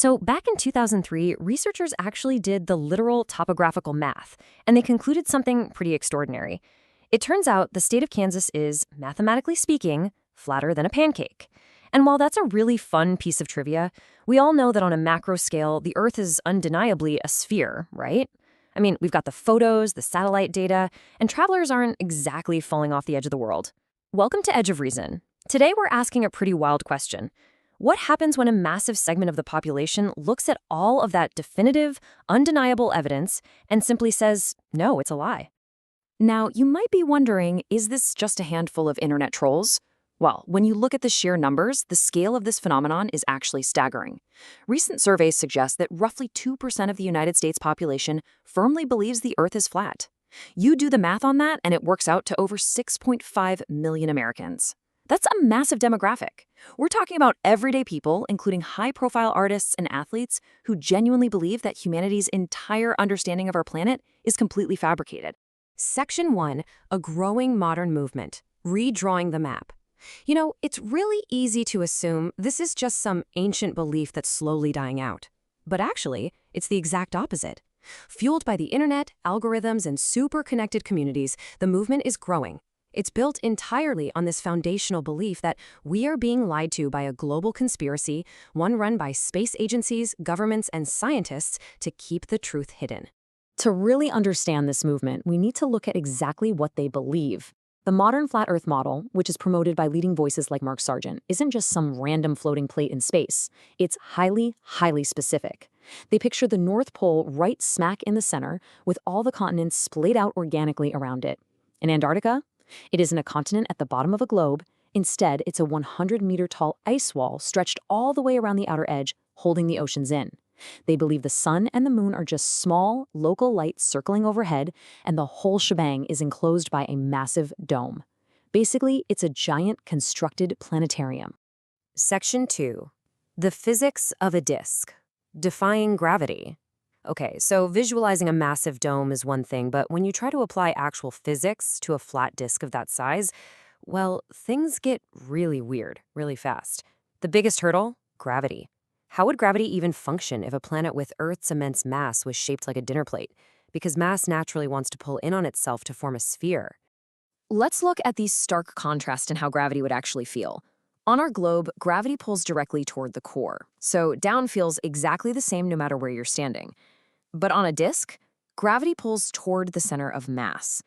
So back in 2003, researchers actually did the literal topographical math, and they concluded something pretty extraordinary. It turns out the state of Kansas is, mathematically speaking, flatter than a pancake. And while that's a really fun piece of trivia, we all know that on a macro scale, the Earth is undeniably a sphere, right? I mean, we've got the photos, the satellite data, and travelers aren't exactly falling off the edge of the world. Welcome to Edge of Reason. Today we're asking a pretty wild question. What happens when a massive segment of the population looks at all of that definitive, undeniable evidence and simply says, no, it's a lie? Now, you might be wondering, is this just a handful of internet trolls? Well, when you look at the sheer numbers, the scale of this phenomenon is actually staggering. Recent surveys suggest that roughly 2% of the United States population firmly believes the Earth is flat. You do the math on that, and it works out to over 6.5 million Americans. That's a massive demographic. We're talking about everyday people, including high-profile artists and athletes, who genuinely believe that humanity's entire understanding of our planet is completely fabricated. Section 1, a growing modern movement, redrawing the map. You know, it's really easy to assume this is just some ancient belief that's slowly dying out. But actually, it's the exact opposite. Fueled by the internet, algorithms, and super-connected communities, the movement is growing. It's built entirely on this foundational belief that we are being lied to by a global conspiracy, one run by space agencies, governments, and scientists to keep the truth hidden. To really understand this movement, we need to look at exactly what they believe. The modern flat Earth model, which is promoted by leading voices like Mark Sargent, isn't just some random floating plate in space. It's highly, highly specific. They picture the North Pole right smack in the center, with all the continents splayed out organically around it. In Antarctica, it isn't a continent at the bottom of a globe. Instead, it's a 100-meter-tall ice wall stretched all the way around the outer edge, holding the oceans in. They believe the sun and the moon are just small, local lights circling overhead, and the whole shebang is enclosed by a massive dome. Basically, it's a giant constructed planetarium. Section 2. The physics of a disk. Defying gravity. Okay, so visualizing a massive dome is one thing, but when you try to apply actual physics to a flat disk of that size, well, things get really weird, really fast. The biggest hurdle? Gravity. How would gravity even function if a planet with Earth's immense mass was shaped like a dinner plate? Because mass naturally wants to pull in on itself to form a sphere. Let's look at these stark contrasts in how gravity would actually feel. On our globe, gravity pulls directly toward the core, so down feels exactly the same no matter where you're standing. But on a disk, gravity pulls toward the center of mass.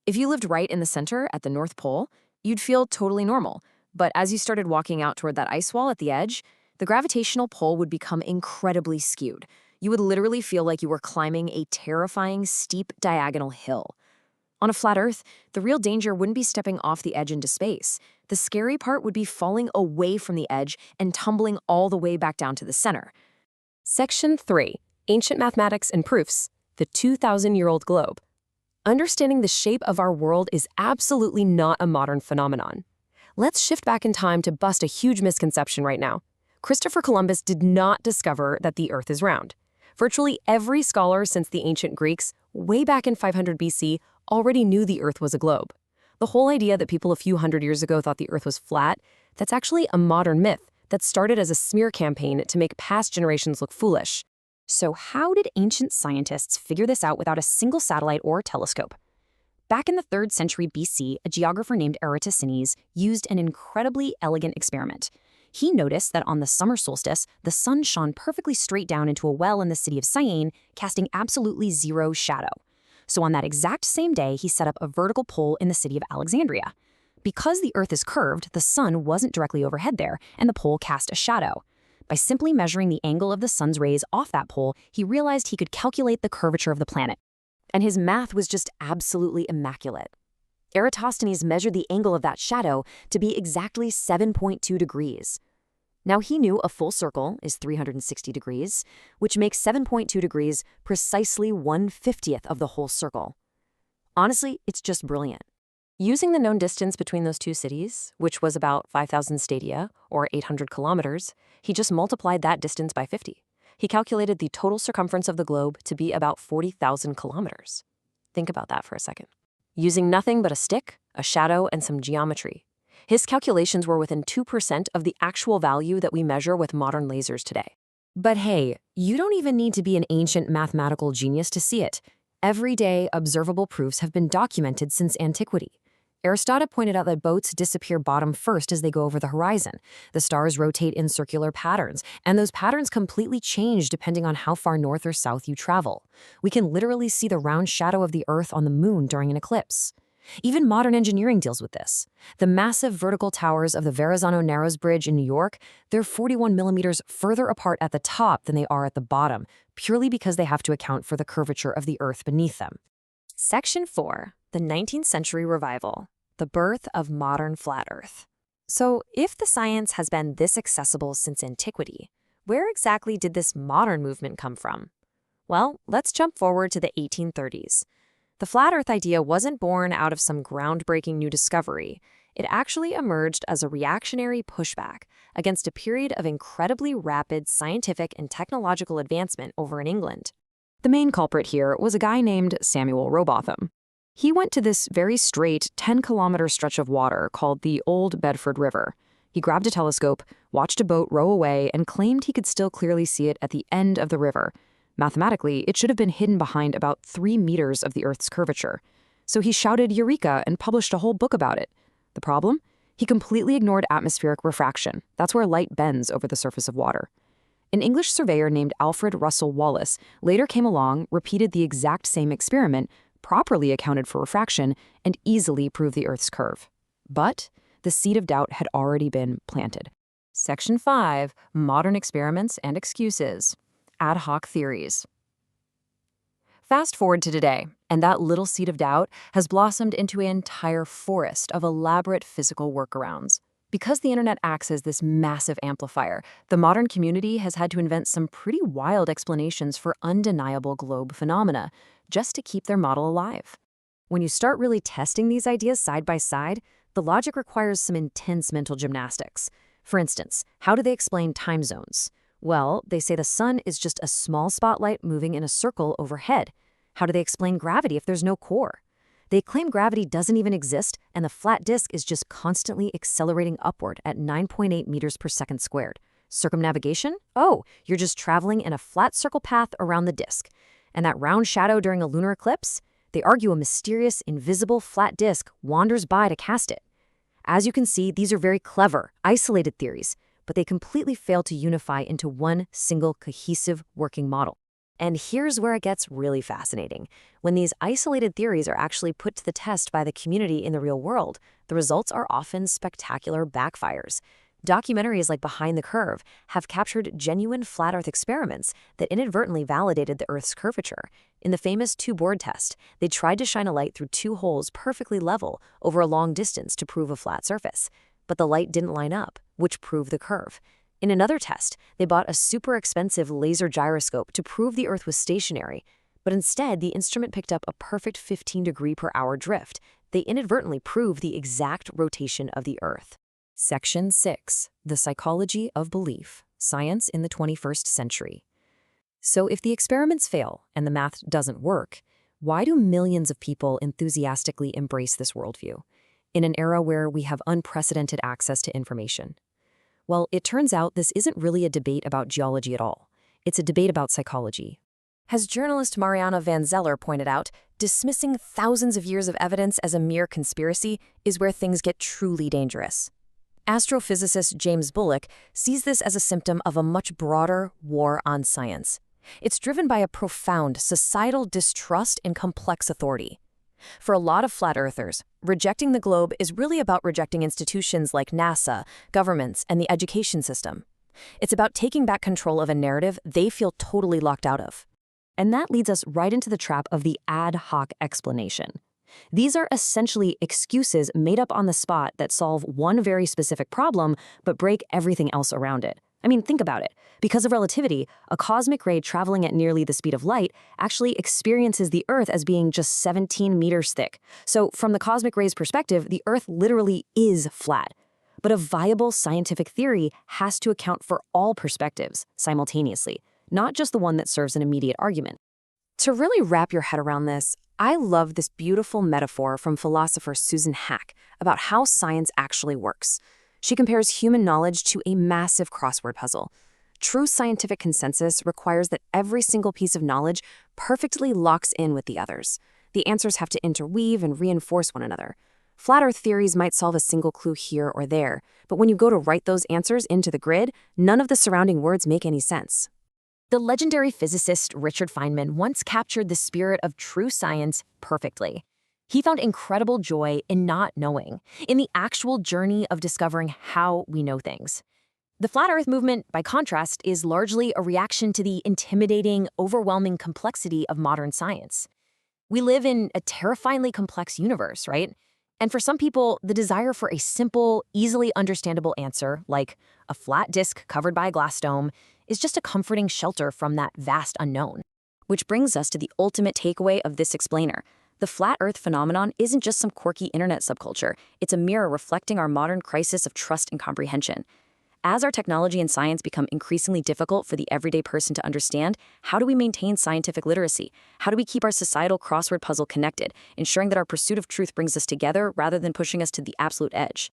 If you lived right in the center at the North Pole, you'd feel totally normal. But as you started walking out toward that ice wall at the edge, the gravitational pull would become incredibly skewed. You would literally feel like you were climbing a terrifying, steep, diagonal hill. On a flat Earth, the real danger wouldn't be stepping off the edge into space. The scary part would be falling away from the edge and tumbling all the way back down to the center. Section 3. Ancient Mathematics and Proofs. The 2,000-year-old globe. Understanding the shape of our world is absolutely not a modern phenomenon. Let's shift back in time to bust a huge misconception right now. Christopher Columbus did not discover that the Earth is round. Virtually every scholar since the ancient Greeks, way back in 500 BC, already knew the Earth was a globe. The whole idea that people a few hundred years ago thought the Earth was flat, that's actually a modern myth that started as a smear campaign to make past generations look foolish. So how did ancient scientists figure this out without a single satellite or telescope? Back in the 3rd century BC, a geographer named Eratosthenes used an incredibly elegant experiment. He noticed that on the summer solstice, the sun shone perfectly straight down into a well in the city of Syene, casting absolutely zero shadow. So on that exact same day, he set up a vertical pole in the city of Alexandria. Because the Earth is curved, the sun wasn't directly overhead there, and the pole cast a shadow. By simply measuring the angle of the sun's rays off that pole, he realized he could calculate the curvature of the planet. And his math was just absolutely immaculate. Eratosthenes measured the angle of that shadow to be exactly 7.2 degrees. Now he knew a full circle is 360 degrees, which makes 7.2 degrees precisely 1/50th of the whole circle. Honestly, it's just brilliant. Using the known distance between those two cities, which was about 5,000 stadia, or 800 kilometers, he just multiplied that distance by 50. He calculated the total circumference of the globe to be about 40,000 kilometers. Think about that for a second. Using nothing but a stick, a shadow, and some geometry, his calculations were within 2% of the actual value that we measure with modern lasers today. But hey, you don't even need to be an ancient mathematical genius to see it. Everyday observable proofs have been documented since antiquity. Aristotle pointed out that boats disappear bottom first as they go over the horizon. The stars rotate in circular patterns, and those patterns completely change depending on how far north or south you travel. We can literally see the round shadow of the Earth on the moon during an eclipse. Even modern engineering deals with this. The massive vertical towers of the Verrazano Narrows Bridge in New York, they're 41 millimeters further apart at the top than they are at the bottom, purely because they have to account for the curvature of the Earth beneath them. Section 4. The 19th Century Revival. The birth of modern flat Earth. So, if the science has been this accessible since antiquity, where exactly did this modern movement come from? Well, let's jump forward to the 1830s. The flat Earth idea wasn't born out of some groundbreaking new discovery. It actually emerged as a reactionary pushback against a period of incredibly rapid scientific and technological advancement over in England. The main culprit here was a guy named Samuel Rowbotham. He went to this very straight 10-kilometer stretch of water called the Old Bedford River. He grabbed a telescope, watched a boat row away, and claimed he could still clearly see it at the end of the river. Mathematically, it should have been hidden behind about 3 meters of the Earth's curvature. So he shouted Eureka and published a whole book about it. The problem? He completely ignored atmospheric refraction. That's where light bends over the surface of water. An English surveyor named Alfred Russel Wallace later came along, repeated the exact same experiment, properly accounted for refraction, and easily proved the Earth's curve. But the seed of doubt had already been planted. Section 5. Modern Experiments and Excuses. Ad hoc theories. Fast forward to today, and that little seed of doubt has blossomed into an entire forest of elaborate physical workarounds. Because the internet acts as this massive amplifier, the modern community has had to invent some pretty wild explanations for undeniable globe phenomena just to keep their model alive. When you start really testing these ideas side by side, the logic requires some intense mental gymnastics. For instance, how do they explain time zones? Well, they say the sun is just a small spotlight moving in a circle overhead. How do they explain gravity if there's no core? They claim gravity doesn't even exist, and the flat disk is just constantly accelerating upward at 9.8 meters per second squared. Circumnavigation? Oh, you're just traveling in a flat circle path around the disk. And that round shadow during a lunar eclipse? They argue a mysterious, invisible flat disk wanders by to cast it. As you can see, these are very clever, isolated theories, but they completely fail to unify into one single cohesive working model. And here's where it gets really fascinating. When these isolated theories are actually put to the test by the community in the real world, the results are often spectacular backfires. Documentaries like Behind the Curve have captured genuine flat Earth experiments that inadvertently validated the Earth's curvature. In the famous two-board test, they tried to shine a light through two holes perfectly level over a long distance to prove a flat surface. But the light didn't line up, which proved the curve. In another test, they bought a super expensive laser gyroscope to prove the Earth was stationary, but instead the instrument picked up a perfect 15-degree-per-hour drift. They inadvertently proved the exact rotation of the Earth. Section 6. The Psychology of Belief. Science in the 21st Century. So if the experiments fail and the math doesn't work, why do millions of people enthusiastically embrace this worldview in an era where we have unprecedented access to information? Well, it turns out this isn't really a debate about geology at all. It's a debate about psychology. As journalist Mariana Van Zeller pointed out, dismissing thousands of years of evidence as a mere conspiracy is where things get truly dangerous. Astrophysicist James Bullock sees this as a symptom of a much broader war on science. It's driven by a profound societal distrust in complex authority. For a lot of flat earthers, rejecting the globe is really about rejecting institutions like NASA, governments, and the education system. It's about taking back control of a narrative they feel totally locked out of. And that leads us right into the trap of the ad hoc explanation. These are essentially excuses made up on the spot that solve one very specific problem but break everything else around it. I mean, think about it. Because of relativity, a cosmic ray traveling at nearly the speed of light actually experiences the Earth as being just 17 meters thick. So from the cosmic ray's perspective, the Earth literally is flat. But a viable scientific theory has to account for all perspectives simultaneously, not just the one that serves an immediate argument. To really wrap your head around this, I love this beautiful metaphor from philosopher Susan Hack about how science actually works. She compares human knowledge to a massive crossword puzzle. True scientific consensus requires that every single piece of knowledge perfectly locks in with the others. The answers have to interweave and reinforce one another. Flat Earth theories might solve a single clue here or there, but when you go to write those answers into the grid, none of the surrounding words make any sense. The legendary physicist Richard Feynman once captured the spirit of true science perfectly. He found incredible joy in not knowing, in the actual journey of discovering how we know things. The Flat Earth movement, by contrast, is largely a reaction to the intimidating, overwhelming complexity of modern science. We live in a terrifyingly complex universe, right? And for some people, the desire for a simple, easily understandable answer, like a flat disk covered by a glass dome, is just a comforting shelter from that vast unknown. Which brings us to the ultimate takeaway of this explainer. The flat Earth phenomenon isn't just some quirky internet subculture. It's a mirror reflecting our modern crisis of trust and comprehension. As our technology and science become increasingly difficult for the everyday person to understand, how do we maintain scientific literacy? How do we keep our societal crossword puzzle connected, ensuring that our pursuit of truth brings us together rather than pushing us to the absolute edge?